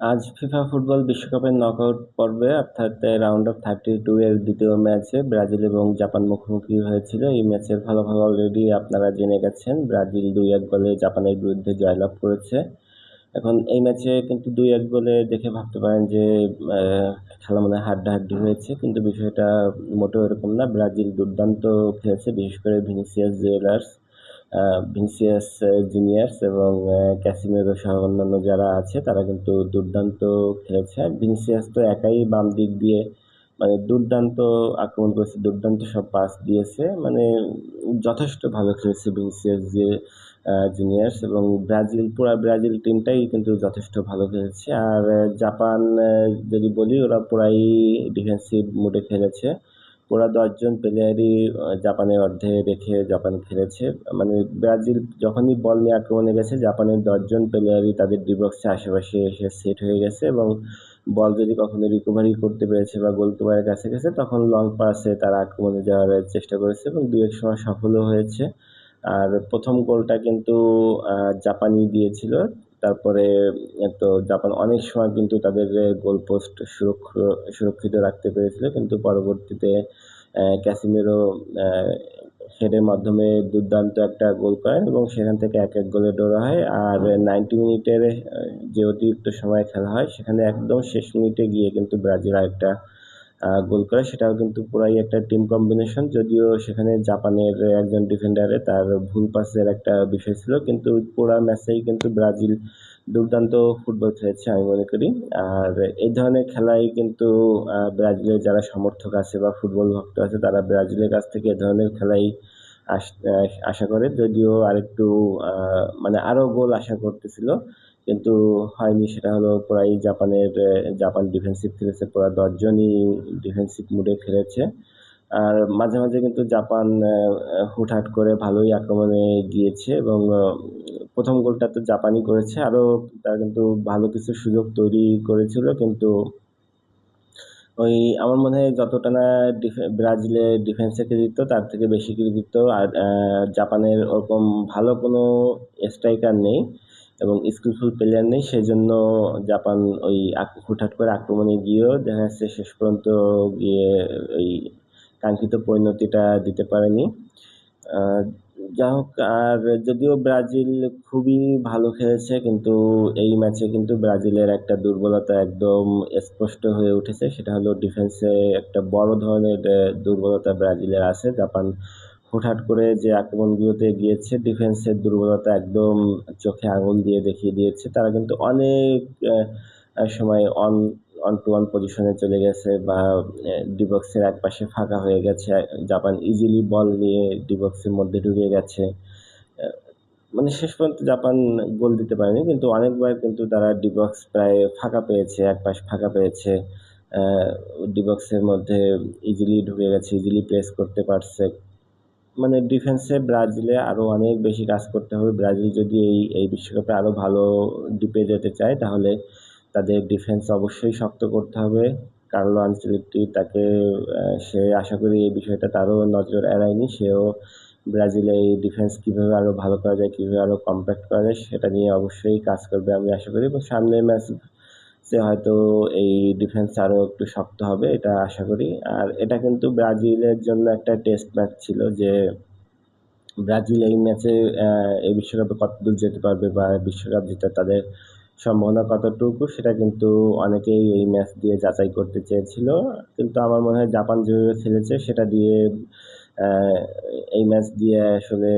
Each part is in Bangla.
আজ ফিফা ফুটবল বিশ্বকাপের নকআউট পর্বে অর্থাৎ রাউন্ড অফ 32 এর দ্বিতীয় ম্যাচে ব্রাজিল এবং জাপান মুখোমুখি হয়েছিল। এই ম্যাচের ফলাফল অলরেডি আপনারা জেনে গেছেন। ব্রাজিল 2-1 গোলে জাপানের বিরুদ্ধে জয়লাভ করেছে। এখন এই ম্যাচে কিন্তু 2-1 গোলে দেখে ভাবতে পারেন যে খেলা মনে হয় হাড্ডাহাড্ডি হয়েছে, কিন্তু বিষয়টা মোটেও এরকম না। ব্রাজিল দুর্দান্ত খেলেছে, বিশেষ করে ভিনিসিয়াস জুনিয়র্স এবং ক্যাসিমিরো সহ অন্যান্য যারা আছে তারা কিন্তু দুর্দান্ত খেলেছে। ভিনিসিয়াস তো একাই বাম দিক দিয়ে মানে দুর্দান্ত আক্রমণ করেছে, দুর্দান্ত সব পাস দিয়েছে, মানে যথেষ্ট ভালো খেলেছে ভিনিসিয়াস জুনিয়র্স। এবং পুরা ব্রাজিল টিমটাই কিন্তু যথেষ্ট ভালো খেলেছে। আর জাপান যদি বলি, ওরা পুরাই ডিফেন্সিভ মুডে খেলেছে। পুরা 10 জন প্লেয়ারই জাপানের অর্ধে রেখে জাপান খেলেছে। মানে ব্রাজিল যখনই বল নিয়ে আক্রমণে গেছে, জাপানের 10 জন প্লেয়ারই তাদের ডি বক্সের আশেপাশে এসে সেট হয়ে গেছে, এবং বল যদি কখনো রিকভারি করতে পেরেছে বা গোলকিপারের কাছে গেছে, তখন লং পাসে তারা আক্রমণে যাওয়ার চেষ্টা করেছে এবং দু এক সময় সফলও হয়েছে। আর প্রথম গোলটা কিন্তু জাপানই দিয়েছিল। তারপরে তো জাপান অনেক সময় কিন্তু তাদের গোল পোস্ট সুরক্ষিত রাখতে পেরেছিল, কিন্তু পরবর্তীতে ক্যাসিমিরো হেডের মাধ্যমে দুর্দান্ত একটা গোল করেন এবং সেখান থেকে 1-1 গোলে ড্র হয়। আর 90 মিনিটের যে অতিরিক্ত সময় খেলা হয়, সেখানে একদম শেষ মিনিটে গিয়ে কিন্তু ব্রাজিল আরেকটা গোল করে। সেটাও কিন্তু পুরাই একটা টিম কম্বিনেশন, যদিও সেখানে জাপানের একজন ডিফেন্ডারে তার ভুল পাসের একটা বিষয় ছিল, কিন্তু পুরা ম্যাচেই কিন্তু ব্রাজিল দুর্দান্ত ফুটবল খেলেছে আমি মনে করি। আর এই ধরনের খেলাই কিন্তু ব্রাজিলের যারা সমর্থক আছে বা ফুটবল ভক্ত আছে, তারা ব্রাজিলের কাছ থেকে এ ধরনের খেলাই আশা করে। যদিও আরেকটু মানে আরো গোল আশা করতেছিল, কিন্তু হয়নি। সেটা হলো পুরাই জাপান ডিফেন্সিভ খেলেছে, পুরা 10 জনই ডিফেন্সিভ মুডে খেলেছে। আর মাঝে মাঝে কিন্তু জাপান হুটহাট করে ভালোই আক্রমণে গিয়েছে, এবং প্রথম গোলটা তো জাপানই করেছে। আরো তারা কিন্তু ভালো কিছু সুযোগ তৈরি করেছিল, কিন্তু ওই আমার মনে হয় যতটা না ব্রাজিলের ডিফেন্সে কৃতিত্ব, তার থেকে বেশি কৃতিত্ব আর জাপানের ওরকম ভালো কোনো স্ট্রাইকার নেই এবং স্কিলফুল প্লেয়ার নেই। সেই জন্য জাপান ওই হুটহাট করে আক্রমণে গিয়েও দেখা যাচ্ছে শেষ পর্যন্ত গিয়ে ওই কাঙ্ক্ষিত পরিণতিটা দিতে পারেনি। আহ, যা হোক, আর যদিও ব্রাজিল খুবই ভালো খেলেছে, কিন্তু এই ম্যাচে কিন্তু ব্রাজিলের একটা দুর্বলতা একদম স্পষ্ট হয়ে উঠেছে। সেটা হলো ডিফেন্সে একটা বড় ধরনের দুর্বলতা ব্রাজিলের আছে। জাপান হুটহাট করে যে আক্রমণগুলোতে গিয়েছে, ডিফেন্সের দুর্বলতা একদম চোখে আঙুল দিয়ে দেখিয়ে দিয়েছে। তারা কিন্তু অনেক সময় অন অন টু ওয়ান পজিশনে চলে গেছে, বা ডি বক্সের এক পাশে ফাঁকা হয়ে গেছে, জাপান ইজিলি বল নিয়ে ডি বক্সের মধ্যে ঢুকে গেছে। আহ, মানে শেষ পর্যন্ত জাপান গোল দিতে পারেনি, কিন্তু অনেকবার কিন্তু তারা ডি বক্স প্রায় ফাঁকা পেয়েছে, এক পাশ ফাঁকা পেয়েছে। ডি বক্সের মধ্যে ইজিলি ঢুকে গেছে, ইজিলি প্রেস করতে পারছে। মানে ডিফেন্সে ব্রাজিলে আরো অনেক বেশি কাজ করতে হবে। ব্রাজিল যদি এই এই বিশ্বকাপে আরো ভালো ডিপে যেতে চায়, তাহলে তাদের ডিফেন্স অবশ্যই শক্ত করতে হবে। কার্লো আনচেলত্তি তাকে সে আশা করি এই বিষয়টা তারও নজর এড়ায়নি। সেও ব্রাজিলে এই ডিফেন্স কিভাবে আরো ভালো করা যায়, কিভাবে আরো কম্প্যাক্ট করা যায়, সেটা নিয়ে অবশ্যই কাজ করবে আমি আশা করি। এবং সামনের ম্যাচ সে হয়তো এই ডিফেন্স আরো একটু শক্ত হবে, এটা আশা করি। আর এটা কিন্তু ব্রাজিলের জন্য একটা টেস্ট ম্যাচ ছিল, যে ব্রাজিল এই ম্যাচে এই বিশ্বকাপে কতদূর যেতে পারবে বা বিশ্বকাপ জেতার তাদের সম্ভাবনা কতটুকু, সেটা কিন্তু অনেকেই এই ম্যাচ দিয়ে যাচাই করতে চেয়েছিল। কিন্তু আমার মনে হয় জাপান যেভাবে খেলেছে সেটা দিয়ে আহ, এই ম্যাচ দিয়ে আসলে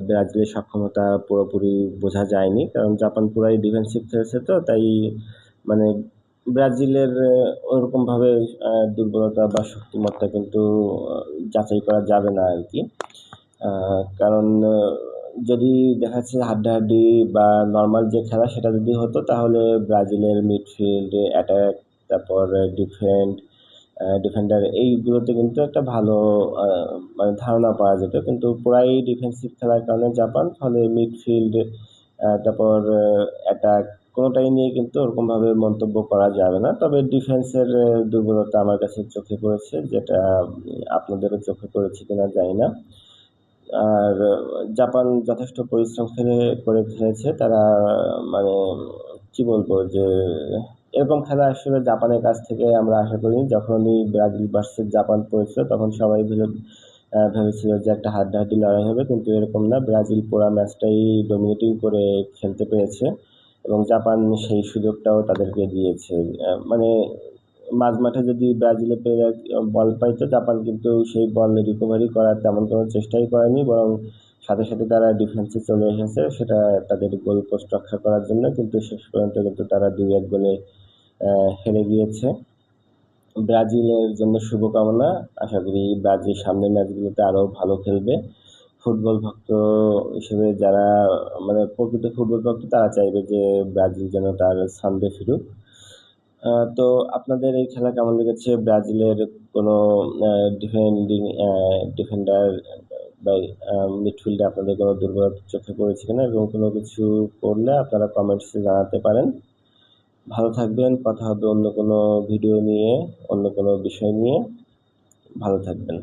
ব্রাজিলের সক্ষমতা পুরোপুরি বোঝা যায়নি, কারণ জাপান পুরাই ডিফেন্সিভ খেলেছে, তো তাই মানে ব্রাজিলের ওরকম ভাবে দুর্বলতা বা শক্তিমত্তা কিন্তু যাচাই করা যাবে না আর কি। কারণ যদি দেখা যাচ্ছে হাড্ডাহাড্ডি বা নর্মাল যে খেলা সেটা যদি হতো, তাহলে ব্রাজিলের মিডফিল্ড, অ্যাটাক, তারপর ডিফেন্ডার এইগুলোতে কিন্তু একটা ভালো মানে ধারণা পাওয়া যেত। কিন্তু পুরাই ডিফেন্সিভ খেলার কারণে জাপান, ফলে মিডফিল্ড তারপর অ্যাটাক কোনোটাই নিয়ে কিন্তু ওরকম ভাবে মন্তব্য করা যাবে না। তবে ডিফেন্সের দুর্বলতা আমার কাছে চোখে পড়েছে, যেটা আপনাদেরও চোখে পড়েছে কিনা জানি না। আর জাপান যথেষ্ট পরিশ্রম করে খেলেছে তারা। মানে কি বলবো, যে এরকম খেলা আসলে জাপানের কাছ থেকে আমরা আশা করিনি। যখনই ব্রাজিল ভার্সেস জাপান পড়েছিল তখন সবাই ভেবেছিল যে একটা হাড্ডাহাড্ডি লড়াই হবে, কিন্তু এরকম না। ব্রাজিল পুরা ম্যাচটাই ডমিনেটিং করে খেলতে পেরেছে এবং জাপান সেই সুযোগটাও তাদেরকে দিয়েছে। মানে মাঝমাঠে যদি ব্রাজিলের প্লেয়ার বল পাইতো, জাপান কিন্তু সেই বল রিকভারি করার তেমন কোনো চেষ্টাই করেনি, বরং সাথে সাথে তারা ডিফেন্সে চলে এসেছে সেটা তাদের গোল পোস্ট রক্ষা করার জন্য, কিন্তু শেষ পর্যন্ত কিন্তু তারা 2-1 গোলে হেরে গিয়েছে। ব্রাজিলের জন্য শুভকামনা। আশা করি ব্রাজিল সামনের ম্যাচগুলোতে আরও ভালো খেলবে। ফুটবল ভক্ত হিসেবে যারা মানে প্রকৃত ফুটবল ভক্ত তারা চাইবে যে ব্রাজিল যেন তার ছন্দে ফিরুক। তো আপনাদের এই খেলা কেমন লেগেছে? ব্রাজিলের কোনো ডিফেন্ডার বা মিডফিল্ডে আপনাদের কোনো দুর্বলতা চোখে পড়েছে কিনা, এবং কোনো কিছু পড়লে আপনারা কমেন্টসে জানাতে পারেন। ভালো থাকবেন। কথা হবে অন্য কোনো ভিডিও নিয়ে, অন্য কোনো বিষয় নিয়ে। ভালো থাকবেন।